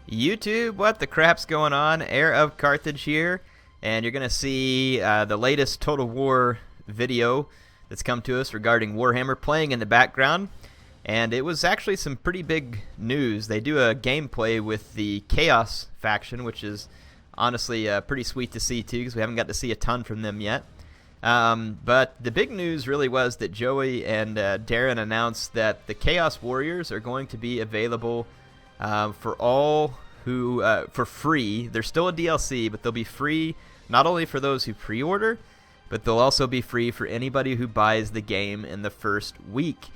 YouTube, what the crap's going on? HeirofCarthage here, and you're going to see the latest Total War video that's come to us regarding Warhammer playing in the background. And it was actually some pretty big news. They do a gameplay with the Chaos faction, which is honestly pretty sweet to see too, because we haven't got to see a ton from them yet. But the big news really was that Joey and Darren announced that the Chaos Warriors are going to be available for all who for free. They're still a DLC, but they'll be free not only for those who pre-order, but they'll also be free for anybody who buys the game in the first week.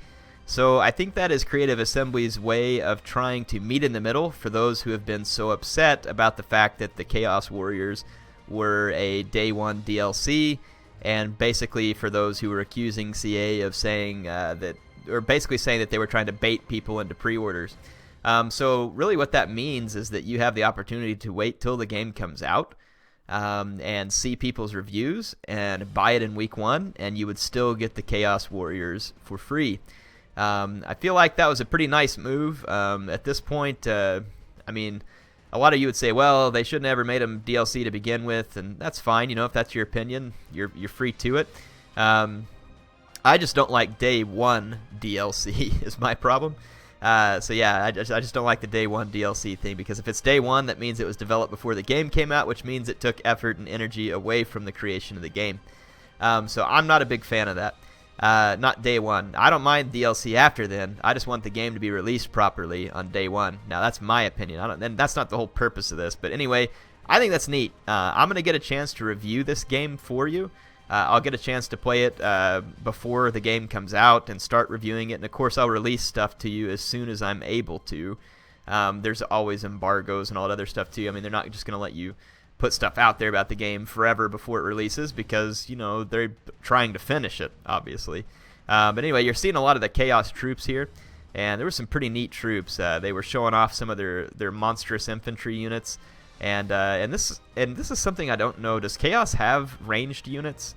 So I think that is Creative Assembly's way of trying to meet in the middle for those who have been so upset about the fact that the Chaos Warriors were a day one DLC, and basically for those who were accusing CA of saying that they were trying to bait people into pre-orders. So really what that means is that you have the opportunity to wait till the game comes out and see people's reviews and buy it in week one, and you would still get the Chaos Warriors for free. I feel like that was a pretty nice move. At this point, I mean, a lot of you would say, well, they shouldn't have ever made them DLC to begin with, and that's fine. You know, if that's your opinion, you're free to it. I just don't like day one DLC is my problem. So yeah, I just don't like the day one DLC thing, because if it's day one, that means it was developed before the game came out, which means it took effort and energy away from the creation of the game. So I'm not a big fan of that. Not day one. I don't mind DLC after then. I just want the game to be released properly on day one. Now that's my opinion. And that's not the whole purpose of this. But anyway, I think that's neat. I'm gonna get a chance to review this game for you. I'll get a chance to play it before the game comes out and start reviewing it. And of course, I'll release stuff to you as soon as I'm able to. There's always embargoes and all that other stuff too. I mean, they're not just gonna let you put stuff out there about the game forever before it releases, because, you know, they're trying to finish it, obviously. But anyway, you're seeing a lot of the Chaos troops here, and there were some pretty neat troops. They were showing off some of their monstrous infantry units, and this is something I don't know. Does Chaos have ranged units?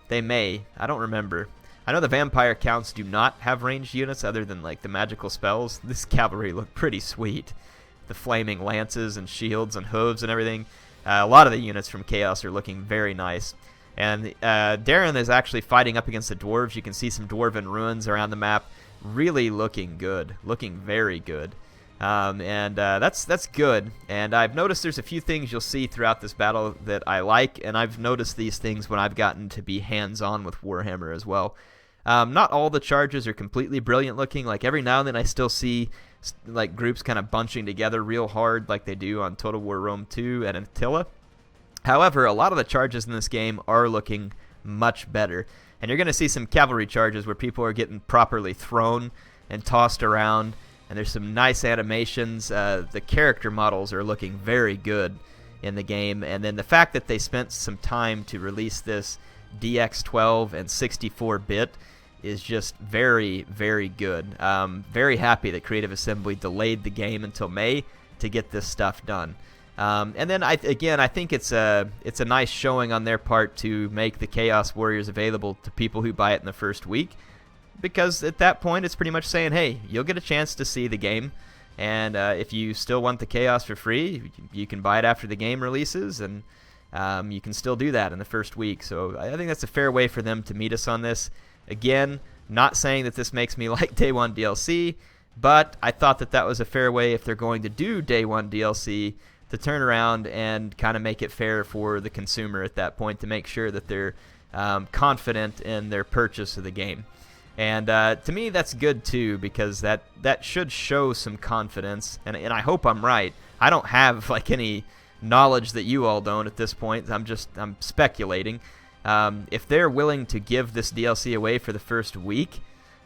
They may. I don't remember. I know the vampire counts do not have ranged units other than like the magical spells. This cavalry looked pretty sweet. The flaming lances and shields and hooves and everything. A lot of the units from Chaos are looking very nice. And Darren is actually fighting up against the dwarves. You can see some dwarven ruins around the map. Really looking good. Looking very good. That's good. And I've noticed there's a few things you'll see throughout this battle that I like. And I've noticed these things when I've gotten to be hands-on with Warhammer as well. Not all the charges are completely brilliant looking. Like every now and then I still see like groups kind of bunching together real hard like they do on Total War Rome 2 and Attila. However, a lot of the charges in this game are looking much better. And you're going to see some cavalry charges where people are getting properly thrown and tossed around. And there's some nice animations. The character models are looking very good in the game. And then the fact that they spent some time to release this DX12 and 64-bit is just very, very good. Very happy that Creative Assembly delayed the game until May to get this stuff done. And then I think it's a nice showing on their part to make the Chaos Warriors available to people who buy it in the first week, because at that point it's pretty much saying, hey, you'll get a chance to see the game, and if you still want the Chaos for free, you can buy it after the game releases, and you can still do that in the first week. So I think that's a fair way for them to meet us on this. Again, not saying that this makes me like Day 1 DLC, but I thought that was a fair way, if they're going to do Day 1 DLC, to turn around and kind of make it fair for the consumer at that point, to make sure that they're confident in their purchase of the game. And to me, that's good too, because that should show some confidence, and I hope I'm right. I don't have like any knowledge that you all don't at this point. I'm speculating. If they're willing to give this DLC away for the first week,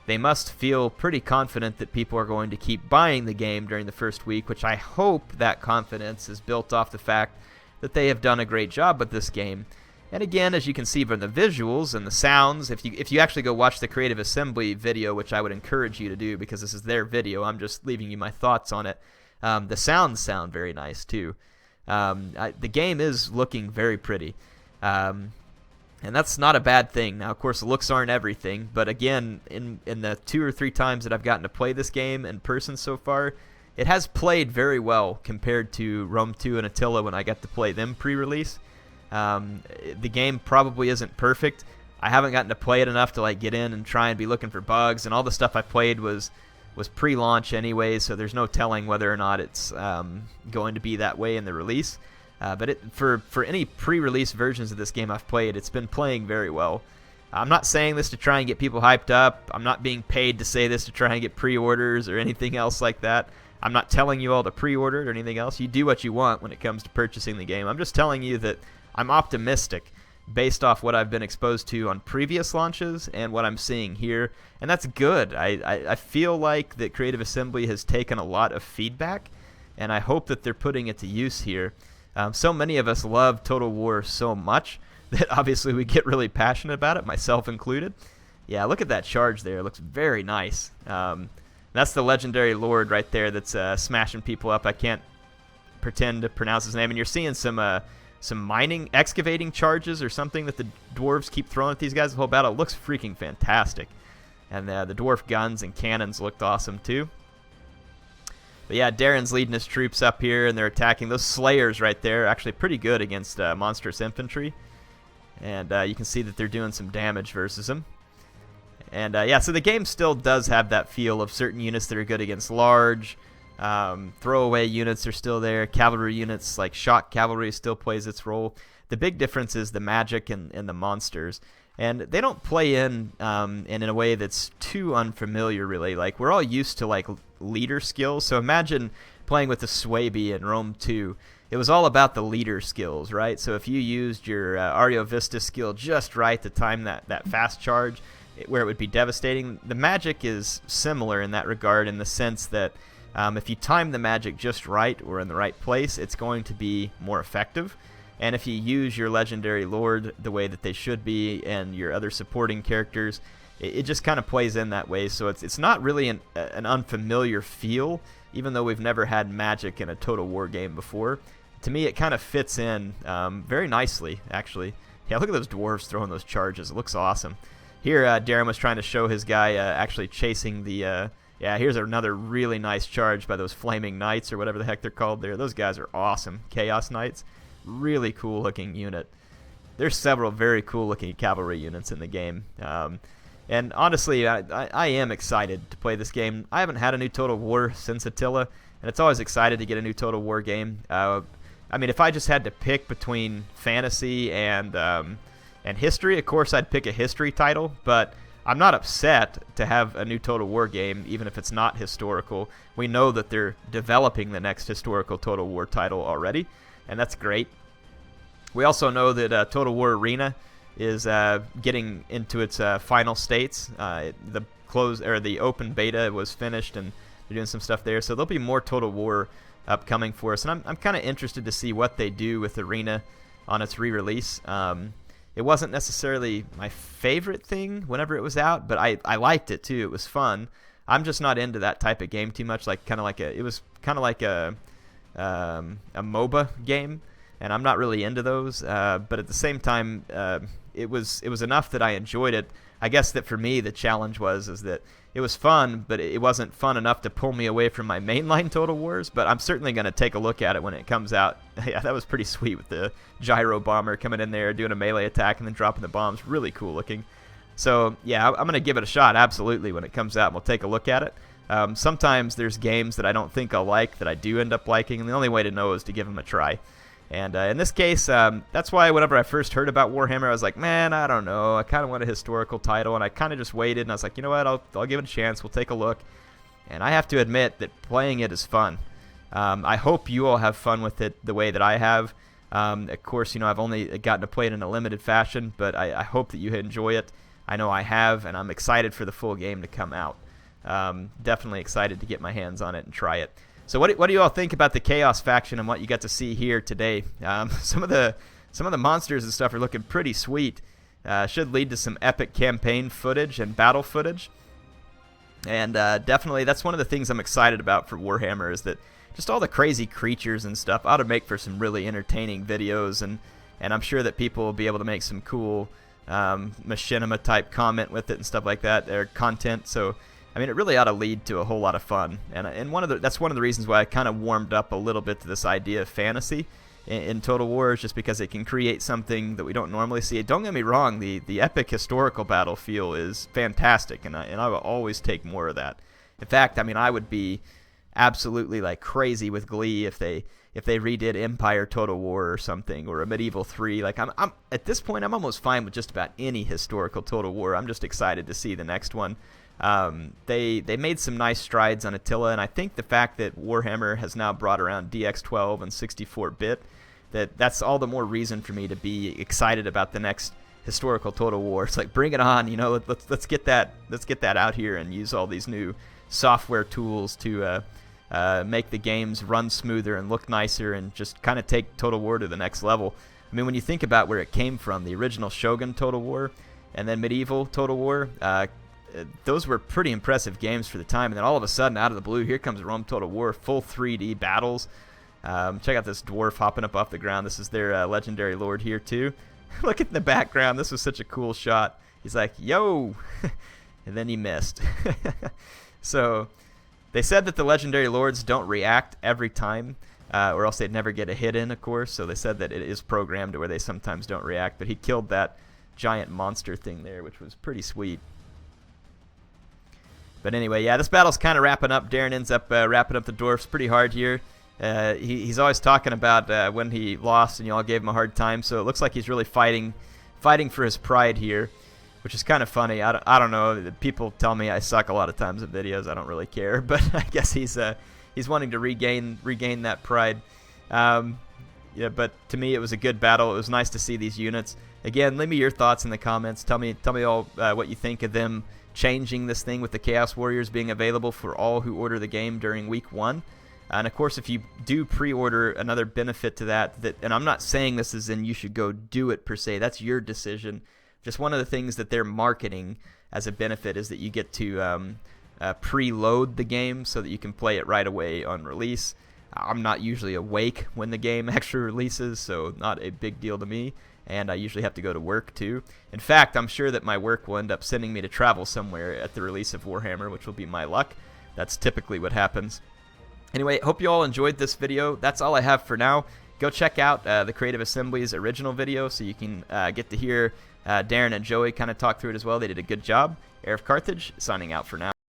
they must feel pretty confident that people are going to keep buying the game during the first week, which I hope that confidence is built off the fact that they have done a great job with this game. And again, as you can see from the visuals and the sounds, if you actually go watch the Creative Assembly video, which I would encourage you to do because this is their video, I'm just leaving you my thoughts on it, the sounds sound very nice too. The game is looking very pretty. And that's not a bad thing. Now, of course, the looks aren't everything, but again, in the 2 or 3 times that I've gotten to play this game in person so far, it has played very well compared to Rome 2 and Attila when I got to play them pre-release. The game probably isn't perfect. I haven't gotten to play it enough to like get in and try and be looking for bugs, and all the stuff I played was pre-launch anyway, so there's no telling whether or not it's going to be that way in the release. But for any pre-release versions of this game I've played, it's been playing very well. I'm not saying this to try and get people hyped up. I'm not being paid to say this to try and get pre-orders or anything else like that. I'm not telling you all to pre-order it or anything else. You do what you want when it comes to purchasing the game. I'm just telling you that I'm optimistic based off what I've been exposed to on previous launches and what I'm seeing here, and that's good. I feel like that Creative Assembly has taken a lot of feedback, and I hope that they're putting it to use here. So many of us love Total War so much that obviously we get really passionate about it, myself included. Yeah, look at that charge there. It looks very nice. That's the legendary lord right there that's smashing people up. I can't pretend to pronounce his name. And you're seeing some mining, excavating charges or something that the dwarves keep throwing at these guys the whole battle. It looks freaking fantastic. And the dwarf guns and cannons looked awesome too. But yeah, Darren's leading his troops up here, and they're attacking. Those slayers right there are actually pretty good against monstrous infantry. And you can see that they're doing some damage versus them. And yeah, so the game still does have that feel of certain units that are good against large. Throwaway units are still there. Cavalry units like shock cavalry still plays its role. The big difference is the magic and the monsters. And they don't play in a way that's too unfamiliar, really. Like, we're all used to like leader skills. So imagine playing with the Swaby in Rome 2. It was all about the leader skills, right? So if you used your Ario Vista skill just right to time that fast charge, where it would be devastating, the magic is similar in that regard, in the sense that if you time the magic just right or in the right place, it's going to be more effective. And if you use your legendary lord the way that they should be and your other supporting characters, it just kind of plays in that way. So it's not really an unfamiliar feel, even though we've never had magic in a Total War game before. To me, it kind of fits in very nicely, actually. Yeah, look at those dwarves throwing those charges. It looks awesome. Here, Darren was trying to show his guy actually chasing the... yeah, here's another really nice charge by those Flaming Knights, or whatever the heck they're called there. Those guys are awesome. Chaos Knights. Really cool looking unit. There's several very cool looking cavalry units in the game. And honestly, I am excited to play this game. I haven't had a new Total War since Attila, and it's always excited to get a new Total War game. I mean, if I just had to pick between fantasy and history, of course I'd pick a history title, but I'm not upset to have a new Total War game, even if it's not historical. We know that they're developing the next historical Total War title already, and that's great. We also know that Total War Arena is getting into its final states. The open beta was finished, and they're doing some stuff there, so there'll be more Total War upcoming for us, and I'm kind of interested to see what they do with Arena on its re-release. It wasn't necessarily my favorite thing whenever it was out, but I liked it too. It was fun. I'm just not into that type of game too much. It was kind of like a MOBA game, and I'm not really into those. But at the same time, it was enough that I enjoyed it. I guess that for me the challenge is that it was fun, but it wasn't fun enough to pull me away from my mainline Total Wars. But I'm certainly going to take a look at it when it comes out. Yeah, that was pretty sweet with the gyro bomber coming in there, doing a melee attack, and then dropping the bombs. Really cool looking. So yeah, I'm going to give it a shot, absolutely, when it comes out, and we'll take a look at it. Sometimes there's games that I don't think I'll like that I do end up liking, and the only way to know is to give them a try. And in this case, that's why whenever I first heard about Warhammer, I was like, man, I don't know. I kind of want a historical title, and I kind of just waited, and I was like, you know what, I'll give it a chance. We'll take a look. And I have to admit that playing it is fun. I hope you all have fun with it the way that I have. Of course, I've only gotten to play it in a limited fashion, but I hope that you enjoy it. I know I have, and I'm excited for the full game to come out. Definitely excited to get my hands on it and try it. So what do you all think about the Chaos faction and what you got to see here today? Some of the monsters and stuff are looking pretty sweet. Should lead to some epic campaign footage and battle footage. And definitely that's one of the things I'm excited about for Warhammer, is that just all the crazy creatures and stuff ought to make for some really entertaining videos, and I'm sure that people will be able to make some cool machinima type comment with it and stuff like that, or content. So I mean, it really ought to lead to a whole lot of fun, and that's one of the reasons why I kind of warmed up a little bit to this idea of fantasy in Total War, is just because it can create something that we don't normally see. Don't get me wrong, the epic historical battle feel is fantastic, and I will always take more of that. In fact, I mean, I would be absolutely like crazy with glee if they redid Empire Total War or something, or a Medieval 3. Like I'm at this point, I'm almost fine with just about any historical Total War. I'm just excited to see the next one. They made some nice strides on Attila, and I think the fact that Warhammer has now brought around DX12 and 64-bit, that's all the more reason for me to be excited about the next historical Total War. It's like, bring it on, you know. Let's get that out here and use all these new software tools to make the games run smoother and look nicer, and just kind of take Total War to the next level. I mean, when you think about where it came from, the original Shogun Total War and then Medieval Total War, those were pretty impressive games for the time. And then all of a sudden, out of the blue, here comes Rome Total War, full 3D battles. Check out this dwarf hopping up off the ground. This is their legendary lord here too. Look at the background. This was such a cool shot. He's like, yo! And then he missed. So they said that the legendary lords don't react every time, or else they'd never get a hit in, of course. So they said that it is programmed to where they sometimes don't react. But he killed that giant monster thing there, which was pretty sweet. But anyway, yeah, this battle's kind of wrapping up. Darren ends up wrapping up the dwarfs pretty hard here. He's always talking about when he lost and you all gave him a hard time. So it looks like he's really fighting for his pride here, which is kind of funny. I don't know. People tell me I suck a lot of times at videos. I don't really care, but I guess he's wanting to regain that pride. Yeah, but to me it was a good battle. It was nice to see these units. Again, leave me your thoughts in the comments. Tell me all what you think of them changing this thing with the Chaos Warriors being available for all who order the game during week 1. And of course, if you do pre-order, another benefit to that, and I'm not saying this is in you should go do it per se, that's your decision. Just one of the things that they're marketing as a benefit is that you get to preload the game so that you can play it right away on release. I'm not usually awake when the game actually releases, so not a big deal to me. And I usually have to go to work too. In fact, I'm sure that my work will end up sending me to travel somewhere at the release of Warhammer, which will be my luck. That's typically what happens. Anyway, hope you all enjoyed this video. That's all I have for now. Go check out the Creative Assembly's original video so you can get to hear Darren and Joey kind of talk through it as well. They did a good job. HeirofCarthage signing out for now.